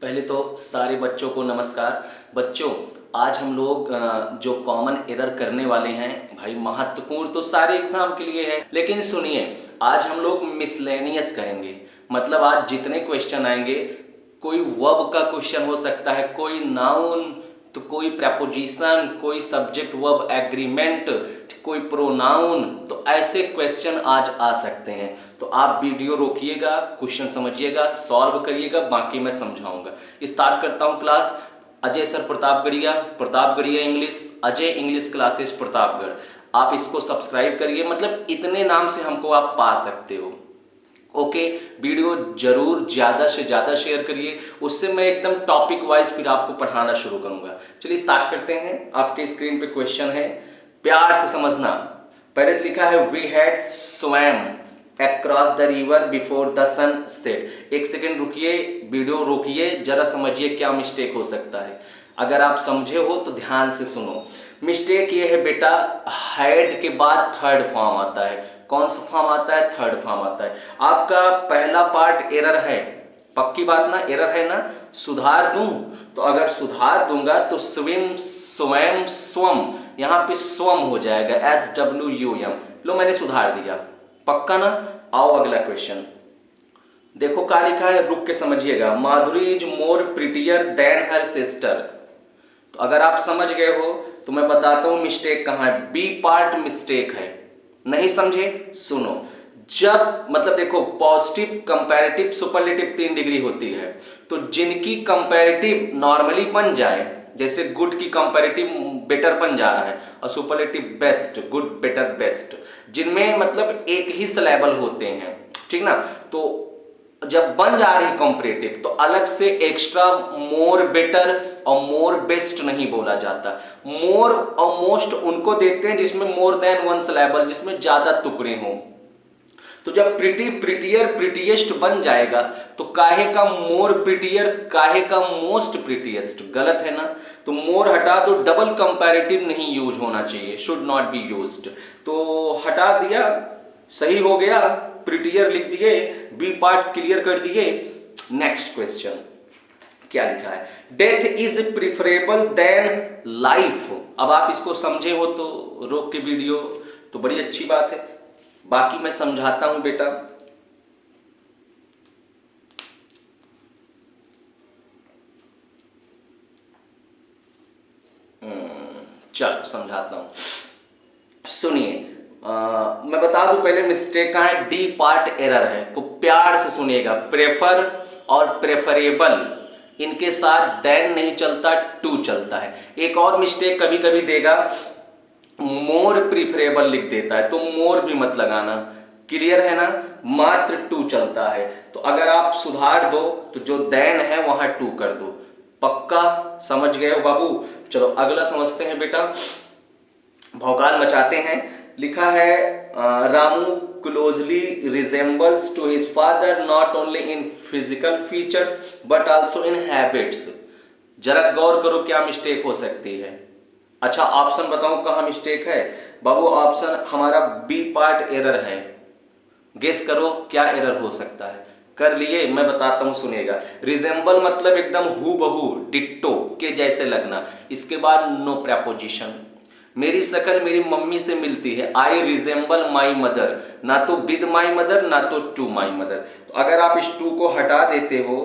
पहले तो सारे बच्चों को नमस्कार। बच्चों, आज हम लोग जो कॉमन एरर करने वाले हैं, भाई महत्वपूर्ण तो सारे एग्जाम के लिए है, लेकिन सुनिए, आज हम लोग मिसलेनियस करेंगे। मतलब आज जितने क्वेश्चन आएंगे, कोई वर्ब का क्वेश्चन हो सकता है, कोई नाउन, तो कोई प्रपोजिशन, कोई सब्जेक्ट वर्ब एग्रीमेंट, कोई प्रोनाउन, तो ऐसे क्वेश्चन आज आ सकते हैं। तो आप वीडियो रोकिएगा, क्वेश्चन समझिएगा, सॉल्व करिएगा, बाकी मैं समझाऊंगा। स्टार्ट करता हूं class. Ajay sir Pratapgarhiya, Pratapgarhiya English, Ajay English classes Pratapgarh. आप इसको सब्सक्राइब करिए, मतलब इतने नाम से हमको आप पा सकते हो। ओके, वीडियो जरूर ज़्यादा से ज़्यादा शेयर करिए, उससे मैं एकदम टॉपिक वाइज फिर आपको पढ़ाना शुरू करूंगा। चलिए स्टार्ट करते हैं। आपके स्क्रीन पे क्वेश्चन है, प्यार से समझना। पहले लिखा है we had swam across the river before the sun set. एक सेकेंड रुकिए, वीडियो रोकिए, जरा समझिए क्या मिस्टेक हो सकता है। अगर आप समझे हो तो ध्यान से सुनो। मिस्टेक ये है बेटा, हैड के बाद थर्ड फॉर्म आता है। कौन सा फॉर्म आता है? थर्ड फॉर्म आता है। आपका पहला पार्ट एरर है, पक्की बात ना, एरर है ना। सुधार दूं तो अगर सुधार दूंगा तो स्विम, स्वयं, स्वम, यहां पे स्वम हो जाएगा, SWUM। लो मैंने सुधार दिया, पक्का ना। आओ अगला क्वेश्चन देखो, क्या लिखा है, रुक के समझिएगा। Madhuri is more prettier than her sister. तो अगर आप समझ गए हो तो मैं बताता हूं मिस्टेक कहां है। बी पार्ट मिस्टेक है, नहीं समझे? सुनो, जब मतलब देखो, पॉजिटिव, कंपैरेटिव, सुपरलेटिव 3 डिग्री होती है। तो जिनकी कंपैरेटिव नॉर्मली बन जाए, जैसे गुड की कंपैरेटिव बेटर बन जा रहा है, और superlative best, good, better, best, जिनमें मतलब एक ही सिलेबल होते हैं, ठीक ना। तो जब बन जा रही कंपैरेटिव तो अलग से एक्स्ट्रा मोर, बेटर और मोर बेस्ट नहीं बोला जाता। मोर और मोस्ट उनको देते हैं जिसमें मोर देन वन सिलेबल, जिसमें ज्यादा टुकड़े हों। तो जब प्रिटी, प्रिटियर, प्रिटीएस्ट बन जाएगा तो काहे का मोर प्रिटियर, काहे का मोस्ट प्रिटीएस्ट, गलत है ना। तो मोर हटा दो, डबल कंपैरेटिव नहीं यूज होना चाहिए, शुड नॉट बी यूज्ड। तो हटा दिया, सही हो गया, प्रिटियर लिख दिए, बी पार्ट क्लियर कर दिए। नेक्स्ट क्वेश्चन क्या लिखा है, death is preferable then life. अब आप इसको समझे हो तो रोक के वीडियो, तो बड़ी अच्छी बात है, बाकी मैं समझाता हूं बेटा। चलो समझाता हूं, सुनिए। मैं बता दूं पहले मिस्टेक कहां है, डी पार्ट एरर है, को प्यार से सुनिएगा। प्रेफर और प्रेफरेबल, इनके साथ देन नहीं चलता, टू चलता है। एक और मिस्टेक कभी कभी देगा, मोर प्रिफरेबल लिख देता है, तो मोर भी मत लगाना, क्लियर है ना। मात्र टू चलता है, तो अगर आप सुधार दो तो जो देन है वहां टू कर दो। पक्का समझ गए हो बाबू? चलो अगला समझते हैं बेटा, भौकाल मचाते हैं। लिखा है Ramu closely resembles to his father not only in physical features but also in habits. जरा गौर करो क्या मिस्टेक हो सकती है। अच्छा ऑप्शन बताऊं कहां मिस्टेक है बाबू? ऑप्शन हमारा बी पार्ट एरर है। गेस करो क्या एरर हो सकता है। कर लिए, मैं बताता हूं, सुनिएगा। रिजेंबल मतलब एकदम हु बहू, डिट्टो के जैसे लगना। इसके बाद नो प्रपोजिशन, मेरी शक्ल मेरी मम्मी से मिलती है, आई रिजेंबल माई मदर, ना तो विद माई मदर ना तो टू माई मदर। तो अगर आप इस टू को हटा देते हो,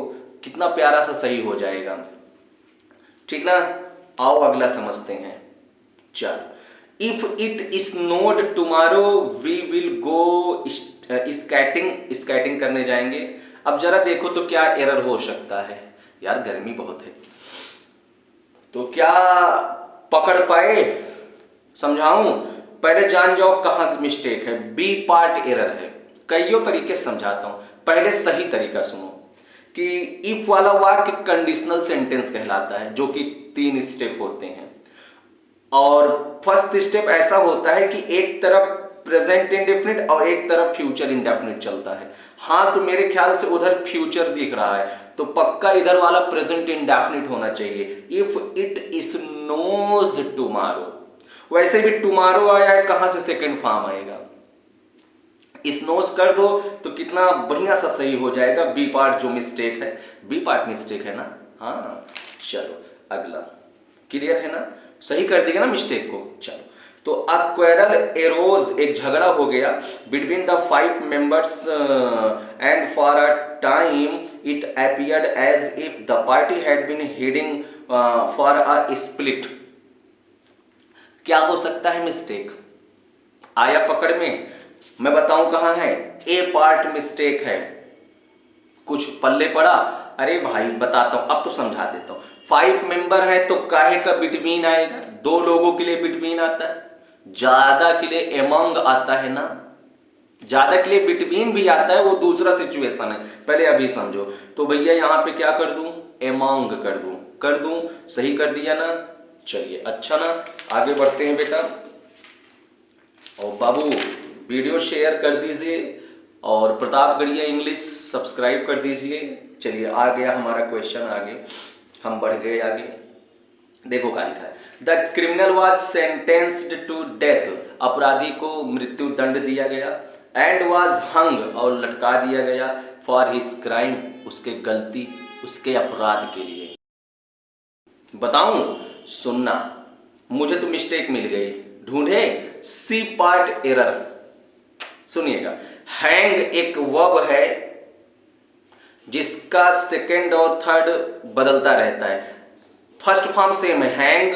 कितना प्यारा सा सही हो जाएगा, ठीक ना। आओ अगला समझते हैं। चल, if it snowed tomorrow we will go skating, skating करने जाएंगे। अब जरा देखो तो क्या एरर हो सकता है। यार गर्मी बहुत है, तो क्या पकड़ पाए? समझाऊं? पहले जान जाओ कहां मिस्टेक है। बी पार्ट एरर है, कईयों तरीके से समझाता हूं, पहले सही तरीका सुनो। कि इफ वाला वाक्य कंडीशनल सेंटेंस कहलाता है, जो कि 3 स्टेप होते हैं। और फर्स्ट स्टेप ऐसा होता है कि एक तरफ प्रेजेंट इंडेफिनिट और एक तरफ फ्यूचर इंडेफिनिट चलता है। हाँ, तो मेरे ख्याल से उधर फ्यूचर दिख रहा है, तो पक्का इधर वाला प्रेजेंट इंडेफिनिट होना चाहिए। इफ इट स्नोज टुमारो, वैसे भी टुमारो आया है, कहां से सेकंड फॉर्म आएगा? स्नोज कर दो तो कितना बढ़िया सा सही हो जाएगा। बी पार्ट जो मिस्टेक है, बी पार्ट मिस्टेक है ना। हाँ चलो अगला, क्लियर है ना, सही कर देगा ना मिस्टेक को। चलो तो अ क्वेरल एरोज, एक झगड़ा हो गया between the 5 members and for a time it appeared as if the party had been heading for a split. क्या हो सकता है मिस्टेक? आया पकड़ में? मैं बताऊं कहां है? ए पार्ट मिस्टेक है। कुछ पल्ले पड़ा? अरे भाई बताता हूं, अब तो समझा देता हूं। 5 मेंबर है तो काहे का बिटवीन आएगा? 2 लोगों के लिए बिटवीन आता है, ज्यादा के लिए एमंग आता है ना। ज्यादा के लिए बिटवीन भी आता है, वो दूसरा सिचुएशन है, पहले अभी समझो। तो भैया यहां पे क्या कर दूं? एमंग कर दूं, सही कर दिया ना। चलिए अच्छा ना, आगे बढ़ते हैं बेटा। और बाबू वीडियो शेयर कर दीजिए और प्रतापगढ़िया इंग्लिश सब्सक्राइब कर दीजिए। चलिए आ गया हमारा क्वेश्चन, आगे हम बढ़ गए आगे। देखो क्या लिखा है, the criminal was sentenced to death, अपराधी को मृत्यु दंड दिया गया, एंड वॉज हंग, और लटका दिया गया, फॉर हिज क्राइम, उसके गलती, उसके अपराध के लिए। बताऊं? सुनना, मुझे तो मिस्टेक मिल गई, ढूंढे सी पार्ट एरर। सुनिएगा, हैंग एक वर्ब है जिसका सेकंड और थर्ड बदलता रहता है, फर्स्ट फॉर्म सेम है, हैंग,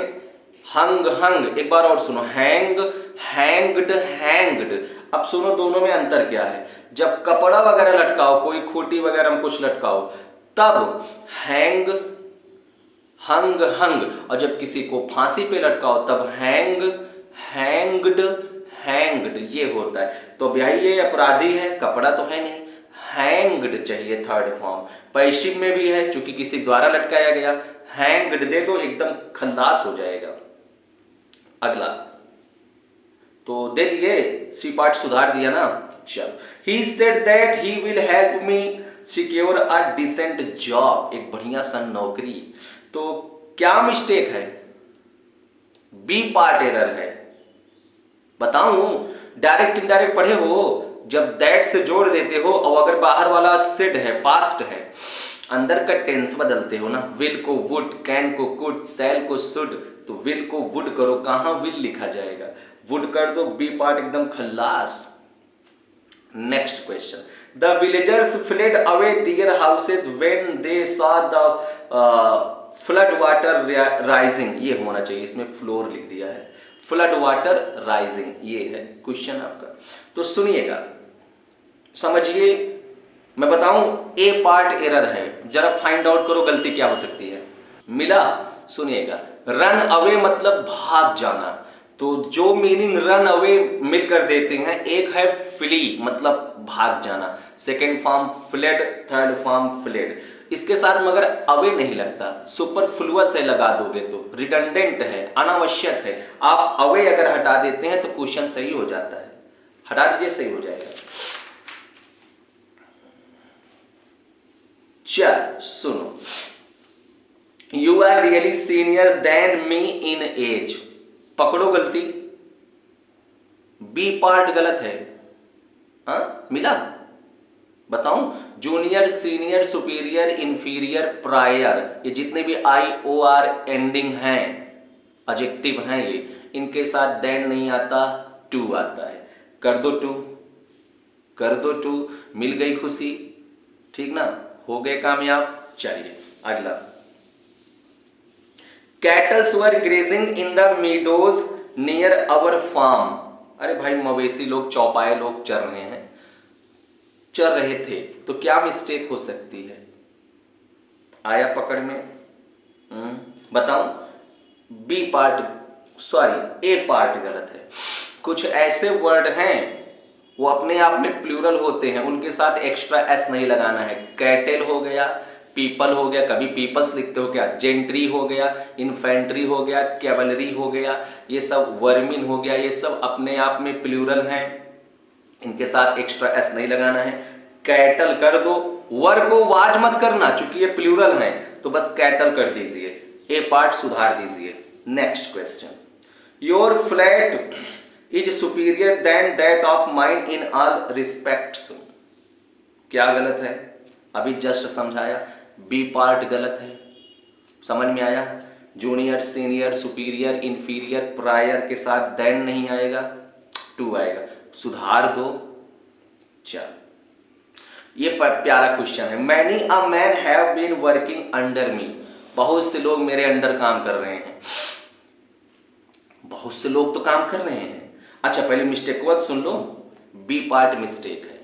हंग, हंग। एक बार और सुनो, हैंग, हैंग्ड, हैंग्ड। अब सुनो दोनों में अंतर क्या है। जब कपड़ा वगैरह लटकाओ, कोई खूंटी वगैरह में कुछ लटकाओ, तब हैंग, हंग, हंग, और जब किसी को फांसी पे लटकाओ तब हैंग, हैंग्ड, हैंग्ड, ये होता है। तो भाई ये अपराधी है, कपड़ा तो है नहीं, हैंग्ड चाहिए थर्ड फॉर्म। पैसिव में भी है, चूंकि किसी द्वारा लटकाया गया, हैंग्ड दे दो एकदम खल्लास हो जाएगा। अगला तो दे दिए, सी पार्ट सुधार दिया ना। चलो, he said that he will help me secure a decent job, एक बढ़िया सा नौकरी। तो क्या मिस्टेक है? बी पार्ट एरर है। बताऊं? डायरेक्ट इनडायरेक्ट पढ़े हो, जब दैट से जोड़ देते हो और अगर बाहर वाला सिड है, पास्ट है, अंदर का टेंस बदलते हो ना, विल को वुड, कैन को कुड, सेल को शुड, तो विल को वुड करो, कहां विल लिखा जाएगा, वुड कर दो, बी पार्ट एकदम खल्लास। Next question, the villagers fled away their houses when they saw the flood water rising, ये होना चाहिए, इसमें फ्लोर लिख दिया है, फ्लड वाटर राइजिंग, ये है क्वेश्चन आपका। तो सुनिएगा, समझिए, मैं बताऊं ए पार्ट एरर है, जरा फाइंड आउट करो गलती क्या हो सकती है। मिला? सुनिएगा, रन अवे मतलब भाग जाना, तो जो मीनिंग रन अवे मिलकर देते हैं, एक है फ्ली मतलब भाग जाना, second form fled, third form fled. इसके साथ मगर अवे नहीं लगता, सुपरफ्लुअस से लगा दोगे तो रिडंडेंट है, अनावश्यक है। आप अवे अगर हटा देते हैं तो क्वेश्चन सही हो जाता है, हटा दीजिए, सही हो जाएगा। चल सुनो, you are really senior then me in age, पकड़ो गलती, बी पार्ट गलत है। हाँ मिला? बताऊं? Junior, senior, superior, inferior, prior, ये जितने भी आई ओ आर एंडिंग हैं, एडजेक्टिव हैं, ये इनके साथ देन नहीं आता, टू आता है। कर दो टू, कर दो टू, मिल गई खुशी, ठीक ना, हो गए कामयाब। चलिए अगला, cattles were grazing in the meadows near our farm, अरे भाई मवेशी लोग, चौपाए लोग चर रहे हैं, चर रहे थे, तो क्या मिस्टेक हो सकती है? आया पकड़ में? बताऊं? बी पार्ट, सॉरी ए पार्ट गलत है। कुछ ऐसे वर्ड हैं वो अपने आप में प्लूरल होते हैं, उनके साथ एक्स्ट्रा एस नहीं लगाना है। कैटल हो गया, पीपल हो गया, कभी पीपल्स लिखते हो क्या, जेंट्री हो गया, इन्फेंट्री हो गया, कैवलरी हो गया, ये सब वर्मिन हो गया, ये सब अपने आप में प्लूरल हैं, इनके साथ एक्स्ट्रा एस नहीं लगाना है। कैटल कर दो, वर को वाज मत करना, चूंकि ये प्लूरल है, तो बस कैटल कर दीजिए, ए पार्ट सुधार दीजिए। Next question, your flat is superior then that of mind in all respects. क्या गलत है? अभी जस्ट समझाया, बी पार्ट गलत है। समझ में आया? Junior, senior, superior, inferior, prior के साथ देन नहीं आएगा, टू आएगा। सुधार दो। चल, ये प्यारा क्वेश्चन है। Many a man have been working under me. बहुत से लोग मेरे अंडर काम कर रहे हैं। बहुत से लोग तो काम कर रहे हैं। अच्छा, पहले मिस्टेक को सुन लो। बी पार्ट मिस्टेक है।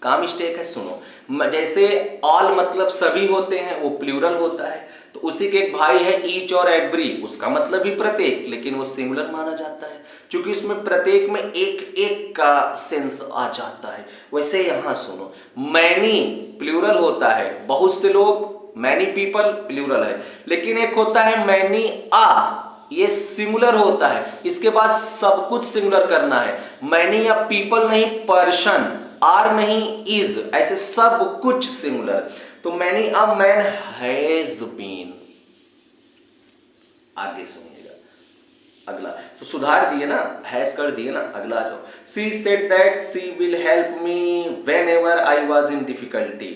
का मिस्टेक है? सुनो। जैसे ऑल मतलब सभी होते हैं, वो प्लूरल होता है, तो उसी के एक भाई है ईच और एवरी, उसका मतलब भी प्रत्येक, लेकिन वो सिंगुलर माना जाता है क्योंकि उसमें प्रत्येक में एक एक का सेंस आ जाता है। वैसे यहां सुनो, मैनी प्लूरल होता है, बहुत से लोग, मैनी पीपल प्लूरल है, लेकिन एक होता है मैनी आ, ये सिंगुलर होता है। इसके बाद सब कुछ सिंगुलर करना है। मैनी या पीपल नहीं, पर्सन, आर नहीं, इज, ऐसे सब कुछ सिंगुलर। तो many a man has been. आगे सुनिएगा अगला। तो सुधार दिए ना, हैज कर दिए ना, अगला आ जाओ। She said that she will help me whenever I was in difficulty.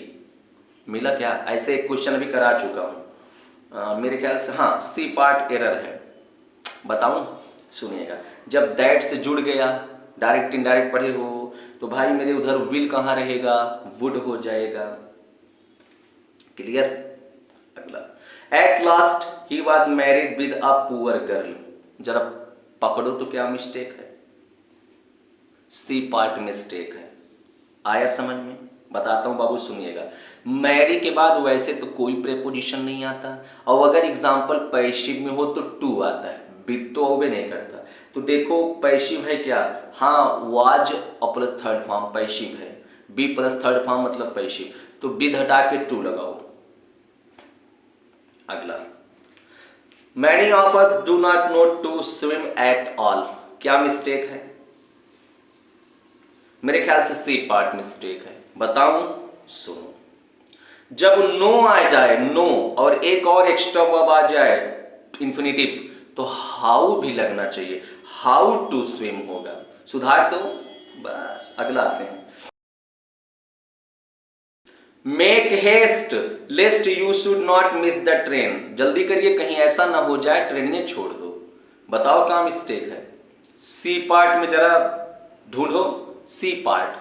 मिला क्या? ऐसे एक क्वेश्चन अभी करा चुका हूं, मेरे ख्याल से। हाँ, सी पार्ट एरर है। बताऊं? सुनिएगा। जब दैट से जुड़ गया, डायरेक्ट इनडायरेक्ट पढ़े हो, तो भाई मेरे उधर विल कहां रहेगा? वुड हो जाएगा। क्लियर? अगला। At last he was married with a poor girl. जरा पकड़ो तो क्या मिस्टेक है? सी पार्ट मिस्टेक है। आया समझ में? बताता हूं बाबू, सुनिएगा। मैरी के बाद वैसे तो कोई प्रेपोजिशन नहीं आता, और अगर एग्जाम्पल पैसिव में हो तो टू आता है, विद तो ओबे नहीं करता। तो देखो पैसिव है क्या? हाँ, वाज और प्लस थर्ड फॉर्म पैसिव है, बी प्लस थर्ड फॉर्म मतलब पैसिव, तो विद हटा के टू लगाओ। अगला। Many of us do not know to swim at all. क्या मिस्टेक है? मेरे ख्याल से सी पार्ट मिस्टेक है। बताऊं? सुनो। जब नो आ जाए, नो, और एक और एक्स्ट्रा वर्ब आ जाए इंफिनिटिव, तो हाउ भी लगना चाहिए, हाउ टू स्विम होगा। सुधार दो बस। अगला आते हैं। Make haste lest you should not miss the train. जल्दी करिए, कहीं ऐसा ना हो जाए ट्रेन छोड़ दो। बताओ क्या मिस्टेक है? सी पार्ट में जरा ढूंढो, सी पार्ट।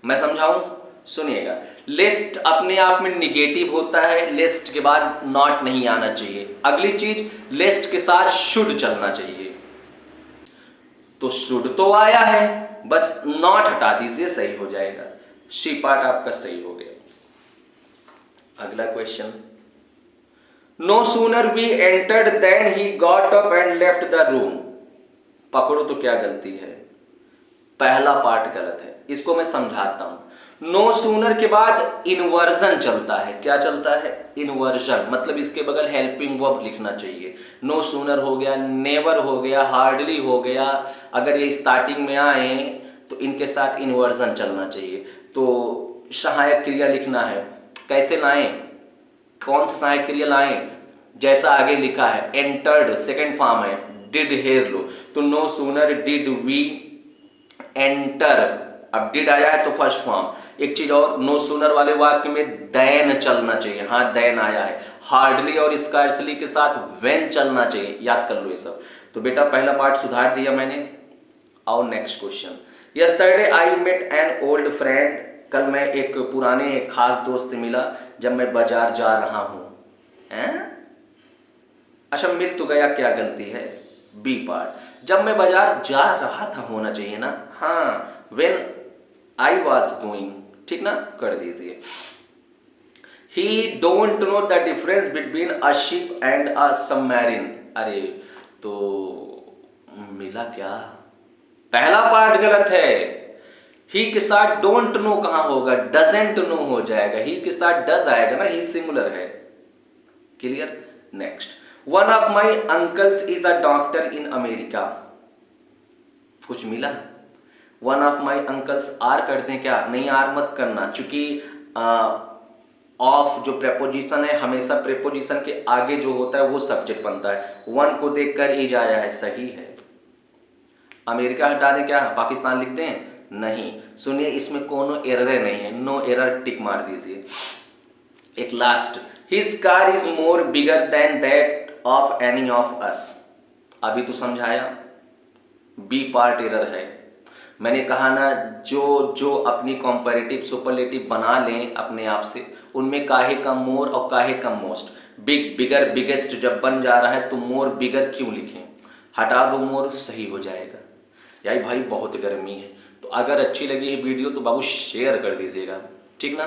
मैं समझाऊं? सुनिएगा। लिस्ट अपने आप में निगेटिव होता है, लिस्ट के बाद नॉट नहीं आना चाहिए। अगली चीज, लिस्ट के साथ शुड चलना चाहिए। तो शुड तो आया है, बस नॉट हटा दीजिए, सही हो जाएगा। सी पार्ट आपका सही हो गया। अगला question. No sooner we entered then he got up and left the room. पकड़ो तो क्या गलती है? पहला पार्ट गलत है, इसको मैं समझाता हूं। नो सूनर के बाद इन्वर्जन चलता है। क्या चलता है? इन्वर्जन, मतलब इसके बगल हेल्पिंग वर्ब लिखना चाहिए। नो सूनर हो गया, नेवर हो गया, हार्डली हो गया, अगर ये स्टार्टिंग में आए तो इनके साथ इन्वर्जन चलना चाहिए। तो सहायक क्रिया लिखना है। कैसे लाएं? कौन सा सहायक क्रिया लाएं? जैसा आगे लिखा है, एंटर्ड सेकेंड फॉर्म है, डिड हेर लो, तो no sooner did we enter. अब डिड आया है तो फर्स्ट फॉर्म। एक चीज और, नो सूनर वाले वाक्य में देन चलना चाहिए। हाँ, देन आया है। हार्डली और स्कार्सली के साथ वेन चलना चाहिए। याद कर लो ये सब। तो बेटा पहला पार्ट सुधार दिया मैंने। आओ next question. Yesterday I met an old friend. कल मैं एक पुराने खास दोस्त से मिला जब मैं बाजार जा रहा हूं। अच्छा, मिल तो गया, क्या गलती है? B part. जब मैं बाजार जा रहा था होना चाहिए ना। हाँ, व्हेन आई वॉज गोइंग, ठीक ना, कर दीजिए। ही don't know the difference between a ship and a submarine. अरे, तो मिला क्या? पहला पार्ट गलत है। ही के साथ डोंट नो कहां होगा? डजेंट नो हो जाएगा। ही के साथ डज आएगा ना, ही सिंगुलर है। Clear? Next. One of my uncles is a doctor in America. कुछ मिला? One of my uncles, are कर दें क्या? नहीं, आर मत करना, क्योंकि ऑफ जो प्रेपोजिशन है हमेशा प्रेपोजिशन के आगे जो होता है वो सब्जेक्ट बनता है। वन को देखकर इज आया है, सही है। अमेरिका हटा दें, क्या पाकिस्तान लिख दें? नहीं। सुनिए, इसमें कोनो एरर नहीं है, नो एरर टिक मार दीजिए। एक last, his car is more bigger than that of any of us. अभी तो समझाया, बी पार्ट एरर है। मैंने कहा ना, जो जो अपनी कॉम्पैरेटिव सुपरलेटिव बना लें अपने आप से, उनमें काहे का मोर और काहे का मोस्ट, बिग बिगर बिगेस्ट जब बन जा रहा है तो मोर बिगर क्यों लिखें? हटा दो मोर, सही हो जाएगा। यार भाई बहुत गर्मी है, तो अगर अच्छी लगी ये वीडियो तो बाबू शेयर कर दीजिएगा, ठीक ना।